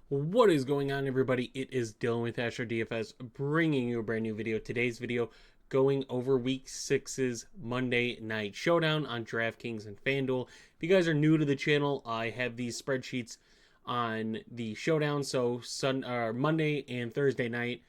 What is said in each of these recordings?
What is going on, everybody? It is Dylan with DFS bringing you a brand new video. Today's video going over Week 6's Monday Night Showdown on DraftKings and Fanduel. If you guys are new to the channel, I have these spreadsheets on the Showdown, so Monday and Thursday night,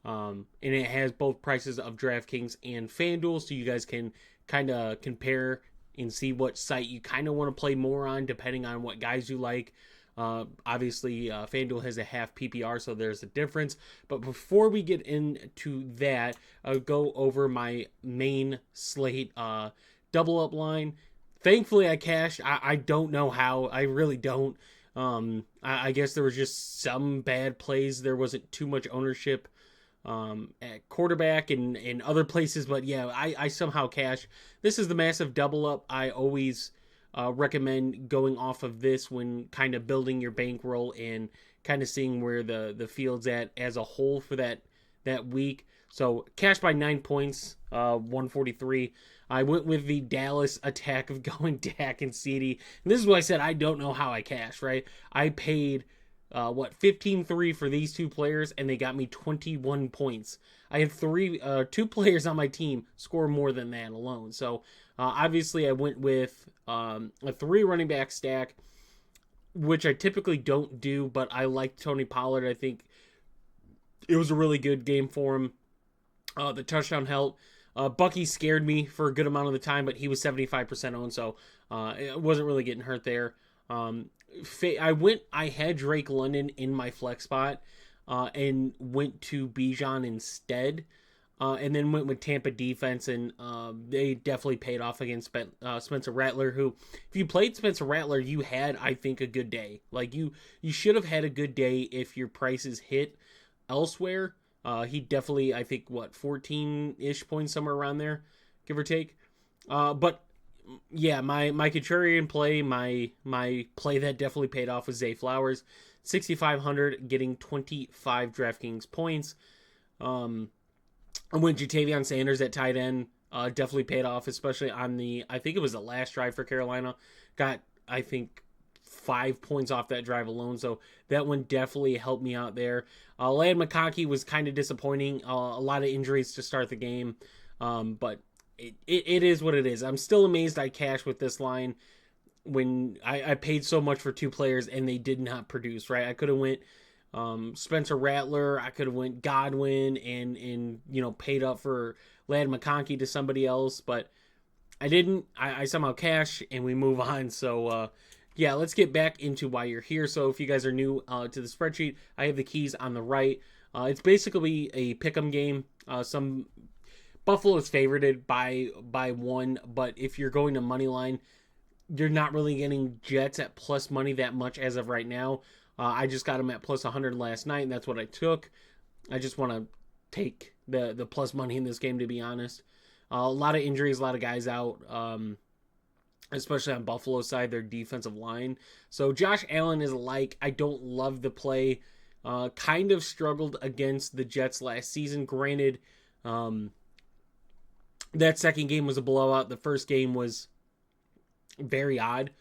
and it has both prices of DraftKings and Fanduel, so you guys can kind of compare and see what site you kind of want to play more on, depending on what guys you like. Obviously, FanDuel has a half PPR, so there's a difference. But before we get into that, I'll go over my main slate double up line. Thankfully, I cashed. I don't know how. I really don't. I guess there was just some bad plays. There wasn't too much ownership at quarterback and other places. But yeah, I somehow cashed. This is the massive double up. I always recommend going off of this when kind of building your bankroll and kind of seeing where the field's at as a whole for that week. So cash by 9 points, 143. I went with the Dallas attack of going Dak and CD. And this is what I said. I don't know how I cashed, right? I paid 15-3 for these two players, and they got me 21 points. I have two players on my team score more than that alone. So obviously I went with a 3 running back stack, which I typically don't do, but I like Tony Pollard. I think it was a really good game for him. The touchdown helped. Bucky scared me for a good amount of the time, but he was 75% owned, so it wasn't really getting hurt there. I had Drake London in my flex spot, and went to Bijan instead, and then went with Tampa defense, and they definitely paid off against Spencer Rattler, who, if you played Spencer Rattler, you had, I think, a good day. Like, you should have had a good day if your prices hit elsewhere. He definitely, I think, 14-ish points, somewhere around there, give or take. But yeah, my contrarian play, my play that definitely paid off was Zay Flowers, 6,500, getting 25 DraftKings points. I went Jatavion Sanders at tight end, definitely paid off, especially on I think it was the last drive for Carolina. Got, I think, 5 points off that drive alone, so that one definitely helped me out there. Ladd McConkey was kind of disappointing, a lot of injuries to start the game, but it is what it is. I'm still amazed I cashed with this line when I paid so much for two players and they did not produce, right? I could have went Spencer Rattler, I could have went Godwin and paid up for Ladd McConkey to somebody else, but I didn't. I somehow cash and we move on. So yeah, let's get back into why you're here. So if you guys are new to the spreadsheet, I have the keys on the right. It's basically a pick'em game. Some Buffalo is favorited by 1, but if you're going to money line, you're not really getting Jets at plus money that much as of right now. I just got them at plus 100 last night, and that's what I took. I just want to take the plus money in this game, to be honest. A lot of injuries, a lot of guys out, especially on Buffalo's side, their defensive line. So Josh Allen is I don't love the play. Kind of struggled against the Jets last season. Granted, that second game was a blowout. The first game was very odd.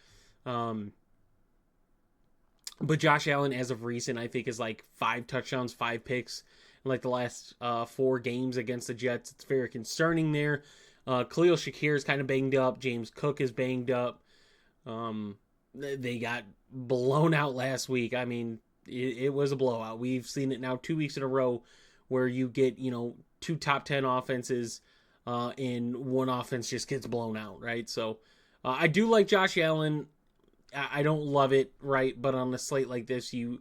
But Josh Allen, as of recent, I think is 5 touchdowns, 5 picks in the last 4 games against the Jets. It's very concerning there. Khalil Shakir is kind of banged up. James Cook is banged up. They got blown out last week. I mean, it was a blowout. We've seen it now 2 weeks in a row where you get, 2 top 10 offenses and one offense just gets blown out, right? So I do like Josh Allen. I don't love it, right? But on a slate like this, you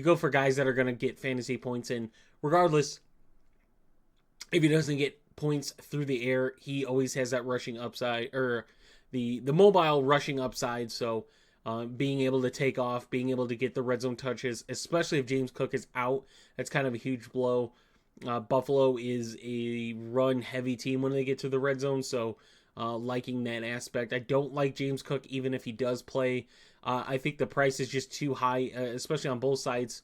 go for guys that are going to get fantasy points, and regardless, if he doesn't get points through the air, he always has that rushing upside, or the mobile rushing upside. So being able to take off, being able to get the red zone touches, especially if James Cook is out, that's kind of a huge blow. Buffalo is a run-heavy team when they get to the red zone, so liking that aspect. I don't like James Cook even if he does play. I think the price is just too high, especially on both sides.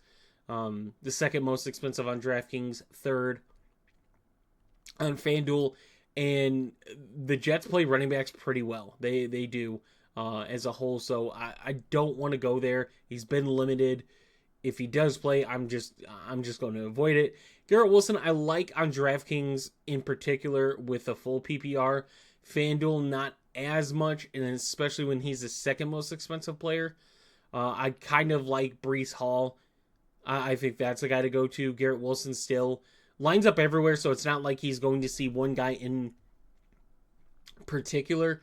The second most expensive on DraftKings, third on FanDuel, and the Jets play running backs pretty well. They do as a whole, so I don't want to go there. He's been limited. if he does play, I'm just going to avoid it. Garrett Wilson, I like on DraftKings in particular with a full PPR. FanDuel, not as much, and especially when he's the second most expensive player. I kind of like Breece Hall. I think that's the guy to go to. Garrett Wilson still lines up everywhere, so it's not like he's going to see one guy in particular.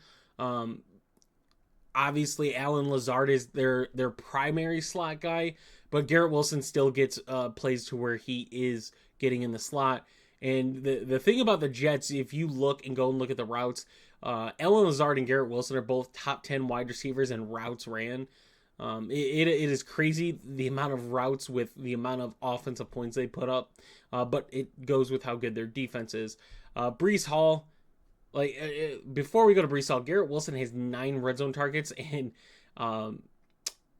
Obviously, Allen Lazard is their primary slot guy, but Garrett Wilson still gets plays to where he is getting in the slot. And the thing about the Jets, if you look and go and look at the routes, Allen Lazard and Garrett Wilson are both top 10 wide receivers in routes ran. It is crazy the amount of routes with the amount of offensive points they put up, but it goes with how good their defense is. Breece Hall, before we go to Breece Hall, Garrett Wilson has 9 red zone targets and Allen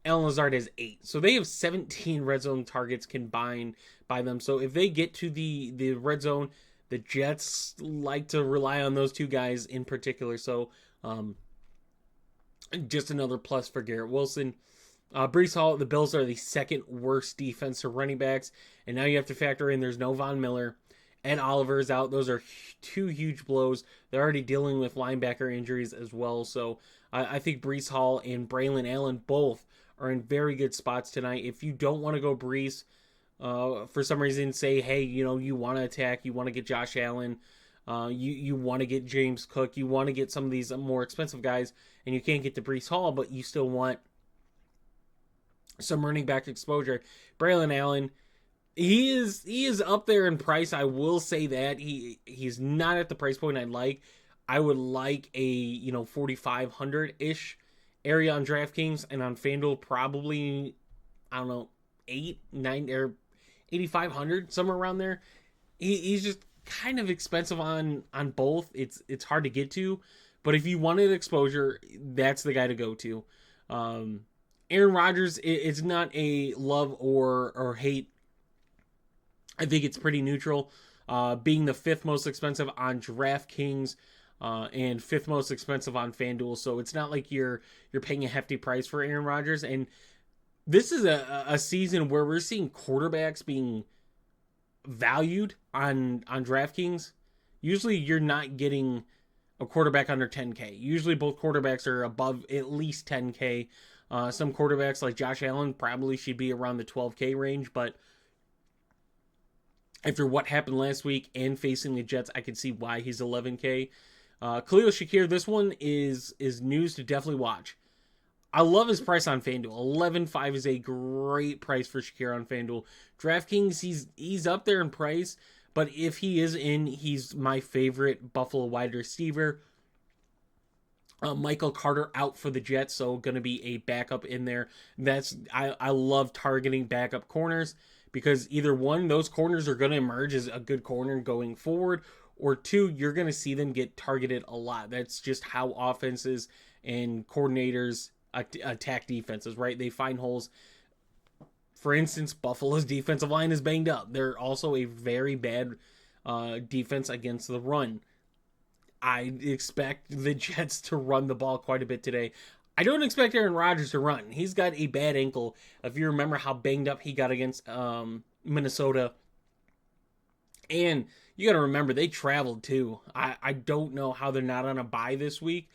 Lazard has 8. So they have 17 red zone targets combined by them. So if they get to the red zone, the Jets like to rely on those two guys in particular. So just another plus for Garrett Wilson. Breece Hall, the Bills are the second worst defense to running backs. And now you have to factor in there's no Von Miller. Ed Oliver's out. Those are 2 huge blows. They're already dealing with linebacker injuries as well. So I think Breece Hall and Braylon Allen both are in very good spots tonight. If you don't want to go Breece, for some reason say, hey, you want to attack, you want to get Josh Allen, you want to get James Cook, you want to get some of these more expensive guys, and you can't get to Breece Hall, but you still want some running back exposure. Braylon Allen, he is up there in price. I will say that he's not at the price point I'd like. I would like a 4,500-ish area on DraftKings, and on FanDuel probably, I don't know, 8, 9 or 8,500, somewhere around there. He's just kind of expensive on both. It's hard to get to, but if you wanted exposure, that's the guy to go to. Aaron Rodgers, it's not a love or hate. I think it's pretty neutral. Being the 5th most expensive on DraftKings and 5th most expensive on FanDuel, so it's not like you're paying a hefty price for Aaron Rodgers. And this is a season where we're seeing quarterbacks being valued on DraftKings. Usually you're not getting a quarterback under 10K. Usually both quarterbacks are above at least 10K. Some quarterbacks like Josh Allen probably should be around the 12K range, but after what happened last week and facing the Jets, I can see why he's 11K. Khalil Shakir, this one is news to definitely watch. I love his price on FanDuel. 11.5 is a great price for Shakir on FanDuel. DraftKings, he's up there in price, but if he is in, he's my favorite Buffalo wide receiver. Michael Carter out for the Jets, so going to be a backup in there. I love targeting backup corners because either one, those corners are going to emerge as a good corner going forward, or 2, you're going to see them get targeted a lot. That's just how offenses and coordinators attack defenses, right? They find holes. For instance, Buffalo's defensive line is banged up. They're also a very bad defense against the run. I expect the Jets to run the ball quite a bit today. I don't expect Aaron Rodgers to run. He's got a bad ankle. If you remember how banged up he got against Minnesota. And you got to remember, they traveled too. I don't know how they're not on a bye this week.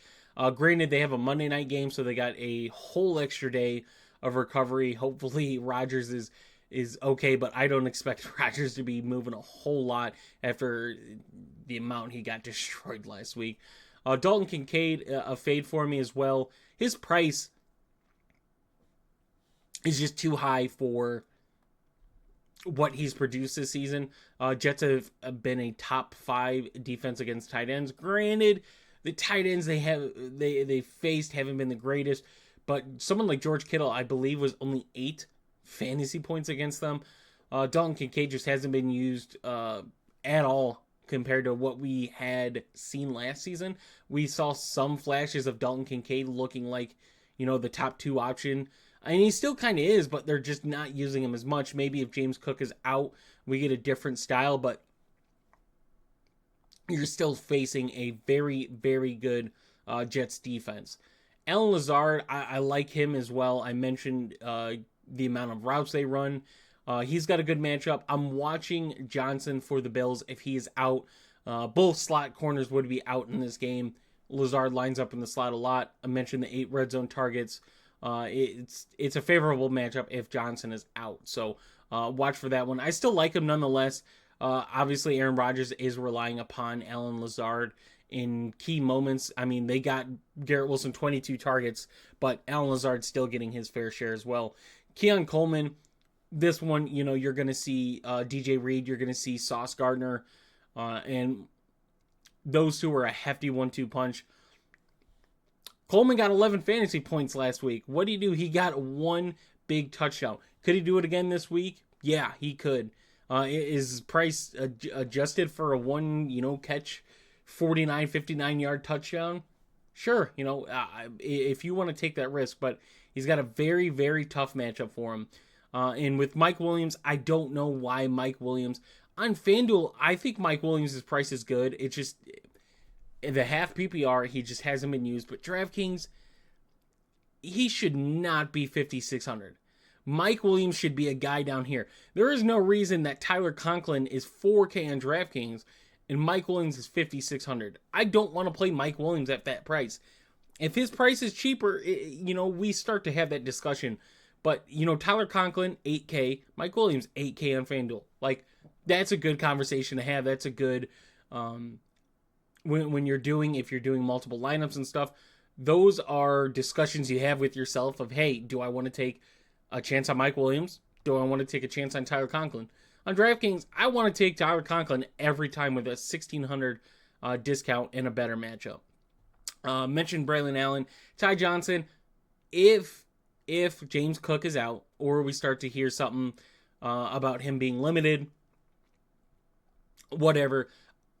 Granted, they have a Monday night game, so they got a whole extra day of recovery. Hopefully, Rodgers is okay, but I don't expect Rodgers to be moving a whole lot after the amount he got destroyed last week. Dalton Kincaid, a fade for me as well. His price is just too high for what he's produced this season. Jets have been a top 5 defense against tight ends. Granted, the tight ends they faced haven't been the greatest, but someone like George Kittle, I believe, was only 8 fantasy points against them. Dalton Kincaid just hasn't been used at all compared to what we had seen last season. We saw some flashes of Dalton Kincaid looking like, the top 2 option. And he still kind of is, but they're just not using him as much. Maybe if James Cook is out, we get a different style, but you're still facing a very, very good Jets defense. Allen Lazard, I like him as well. I mentioned the amount of routes they run. He's got a good matchup. I'm watching Johnson for the Bills if he is out. Both slot corners would be out in this game. Lazard lines up in the slot a lot. I mentioned the 8 red zone targets. It's a favorable matchup if Johnson is out. So watch for that one. I still like him nonetheless. Obviously, Aaron Rodgers is relying upon Allen Lazard in key moments. I mean, they got Garrett Wilson 22 targets, but Allen Lazard's still getting his fair share as well. Keon Coleman, this one, you're going to see DJ Reed, you're going to see Sauce Gardner, and those two are a hefty 1-2 punch. Coleman got 11 fantasy points last week. What did he do? He got 1 big touchdown. Could he do it again this week? Yeah, he could. Is price adjusted for a 1, catch 49, 59-yard touchdown? Sure, if you want to take that risk, but he's got a very, very tough matchup for him. And with Mike Williams, I don't know why Mike Williams. On FanDuel, I think Mike Williams' price is good. It's just the half PPR, he just hasn't been used. But DraftKings, he should not be 5,600. Mike Williams should be a guy down here. There is no reason that Tyler Conklin is 4K on DraftKings and Mike Williams is 5,600. I don't want to play Mike Williams at that price. If his price is cheaper, we start to have that discussion. But, Tyler Conklin, 8K. Mike Williams, 8K on FanDuel. Like, that's a good conversation to have. That's a good, if you're doing multiple lineups and stuff, those are discussions you have with yourself of, hey, do I want to take a chance on Mike Williams? Do I want to take a chance on Tyler Conklin? On DraftKings, I want to take Tyler Conklin every time with a 1,600 discount and a better matchup. Mentioned Braylon Allen. Ty Johnson, if James Cook is out or we start to hear something about him being limited, whatever,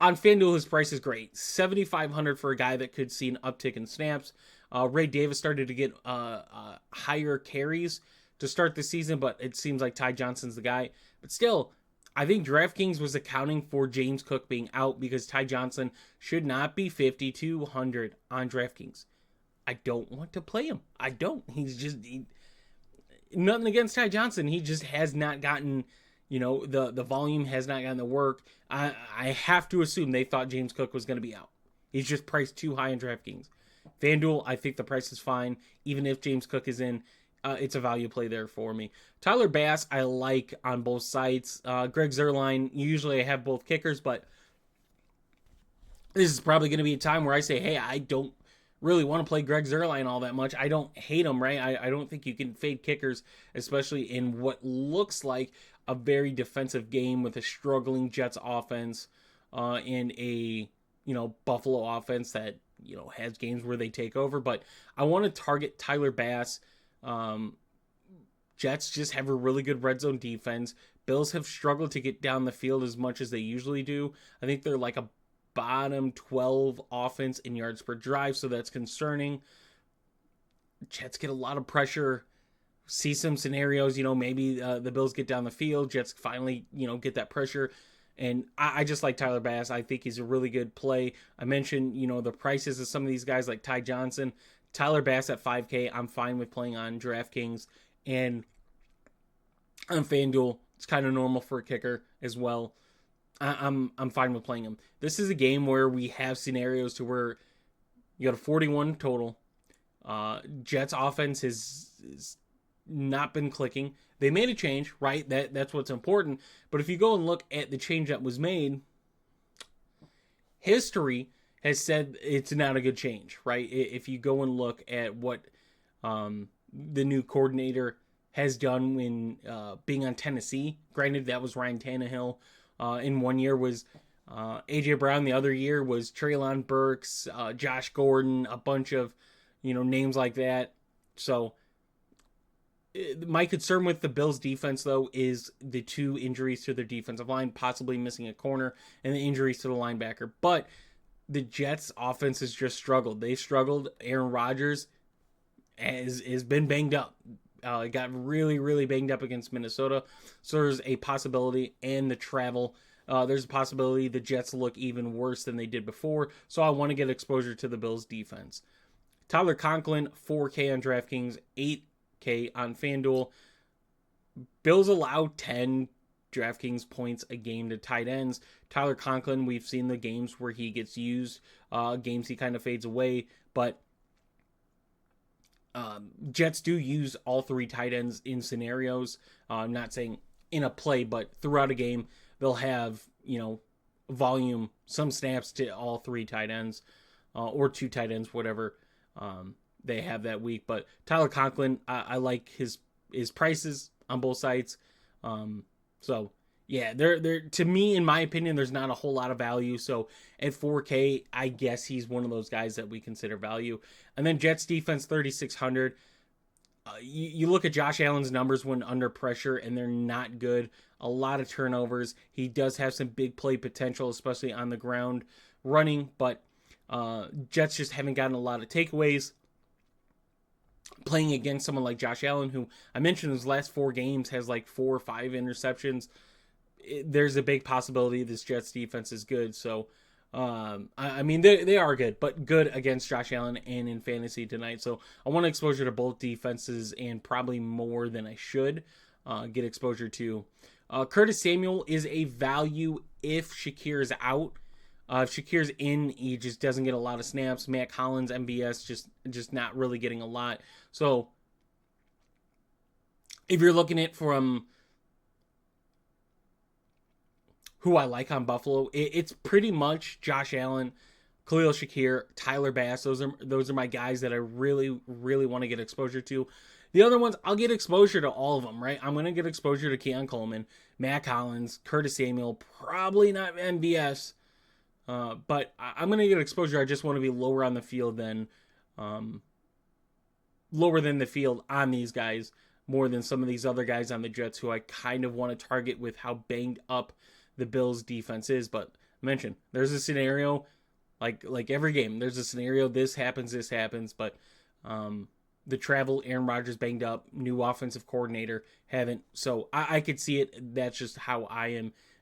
on FanDuel his price is great. $7,500 for a guy that could see an uptick in snaps. Ray Davis started to get higher carries to start the season, but it seems like Ty Johnson's the guy. But still, I think DraftKings was accounting for James Cook being out because Ty Johnson should not be 5,200 on DraftKings. I don't want to play him. I don't. Nothing against Ty Johnson. He just has not gotten, the volume has not gotten the work. I have to assume they thought James Cook was going to be out. He's just priced too high on DraftKings. FanDuel, I think the price is fine. Even if James Cook is in, it's a value play there for me. Tyler Bass, I like on both sides. Greg Zuerlein, usually I have both kickers, but this is probably going to be a time where I say, hey, I don't really want to play Greg Zuerlein all that much. I don't hate him, right? I don't think you can fade kickers, especially in what looks like a very defensive game with a struggling Jets offense and a, Buffalo offense that, has games where they take over. But I want to target Tyler Bass. Jets just have a really good red zone defense. Bills have struggled to get down the field as much as they usually do. I think they're like a bottom 12 offense in yards per drive, so that's concerning. Jets get a lot of pressure. See some scenarios, maybe the Bills get down the field. Jets finally, get that pressure. And I just like Tyler Bass. I think he's a really good play. I mentioned, the prices of some of these guys like Ty Johnson. Tyler Bass at 5K, I'm fine with playing on DraftKings. And on FanDuel, it's kind of normal for a kicker as well. I'm fine with playing him. This is a game where we have scenarios to where you got a 41 total. Jets offense has not been clicking. They made a change, right? That's what's important. But if you go and look at the change that was made, history has said it's not a good change, right? If you go and look at what the new coordinator has done when being on Tennessee, granted that was Ryan Tannehill. In one year was A.J. Brown. The other year was Treylon Burks, Josh Gordon, a bunch of, names like that. So my concern with the Bills defense, though, is the 2 injuries to their defensive line, possibly missing a corner, and the injuries to the linebacker. But the Jets offense has just struggled. They struggled. Aaron Rodgers has been banged up. Got really, really banged up against Minnesota. So there's a possibility, and the travel, there's a possibility the Jets look even worse than they did before. So I want to get exposure to the Bills defense. Tyler Conklin, 4K on DraftKings, 8K on FanDuel. Bills allow 10 DraftKings points a game to tight ends. Tyler Conklin, we've seen the games where he gets used, games he kind of fades away, but Jets do use all three tight ends in scenarios. I'm not saying in a play, but throughout a game, they'll have, volume, some snaps to all three tight ends, or two tight ends, whatever they have that week. But Tyler Conklin, I like his prices on both sides. So yeah, there to me, in my opinion, there's not a whole lot of value. So at 4K, I guess he's one of those guys that we consider value. And then Jets defense 3,600. You look at Josh Allen's numbers when under pressure, and they're not good. A lot of turnovers. He does have some big play potential, especially on the ground running, but Jets just haven't gotten a lot of takeaways. Playing against someone like Josh Allen, who I mentioned his last 4 games has like 4 or 5 interceptions, there's a big possibility this Jets defense is good. So, I mean, they are good, but good against Josh Allen and in fantasy tonight. So I want exposure to both defenses, and probably more than I should get exposure to. Curtis Samuel is a value if Shakir is out. If Shakir's in, he just doesn't get a lot of snaps. Matt Collins, MVS, just not really getting a lot. So if you're looking at from who I like on Buffalo, it's pretty much Josh Allen, Khalil Shakir, Tyler Bass. Those are my guys that I really, really want to get exposure to. The other ones, I'll get exposure to all of them, right? I'm going to get exposure to Keon Coleman, Matt Collins, Curtis Samuel, probably not MVS. But I'm going to get exposure. I just want to be lower on the field than lower than the field on these guys, more than some of these other guys on the Jets who I kind of want to target with how banged up the Bills defense is. But I mentioned there's a scenario, like every game, there's a scenario, this happens, but the travel, Aaron Rodgers banged up, new offensive coordinator, haven't. So I could see it. That's just how I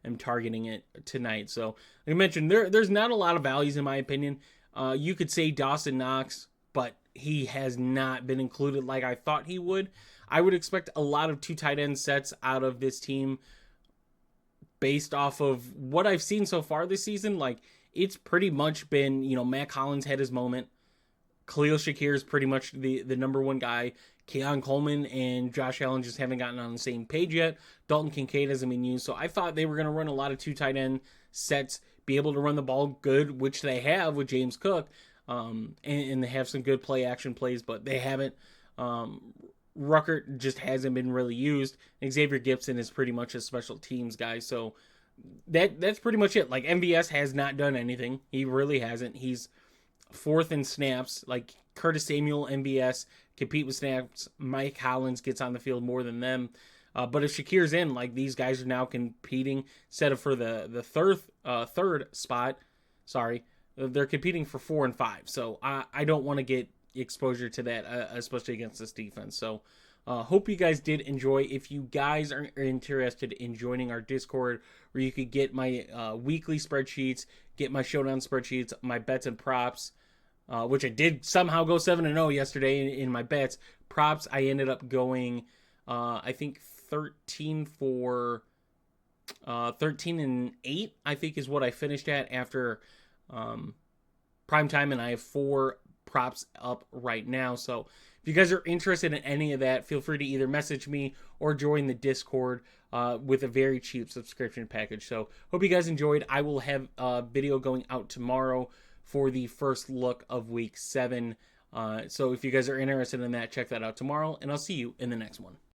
am targeting it tonight. So like I mentioned, there's not a lot of values in my opinion. You could say Dawson Knox, but he has not been included like I thought he would. I would expect a lot of 2 tight end sets out of this team based off of what I've seen so far this season. Like, it's pretty much been, Matt Collins had his moment. Khalil Shakir is pretty much the number one guy. Keon Coleman and Josh Allen just haven't gotten on the same page yet. Dalton Kincaid hasn't been used. So I thought they were going to run a lot of 2 tight end sets, be able to run the ball good, which they have with James Cook. And they have some good play action plays, but they haven't. Ruckert just hasn't been really used. Xavier Gibson is pretty much a special teams guy. So that's pretty much it. Like, MVS has not done anything. He really hasn't. He's 4th in snaps. Like, Curtis Samuel, MVS compete with snaps. Mike Collins gets on the field more than them. But if Shakir's in, like, these guys are now competing instead of for the third spot. Sorry, they're competing for 4 and 5. So I don't want to get exposure to that, especially against this defense. So hope you guys did enjoy. If you guys are interested in joining our Discord, where you could get my weekly spreadsheets, get my Showdown spreadsheets, my bets and props, which I did somehow go 7-0 yesterday in my bets. Props, I ended up going, I think 13 and 8, I think is what I finished at after prime time, and I have 4 props up right now. So if you guys are interested in any of that, feel free to either message me or join the Discord with a very cheap subscription package. So hope you guys enjoyed. I will have a video going out tomorrow for the first look of week 7. So if you guys are interested in that, check that out tomorrow, and I'll see you in the next one.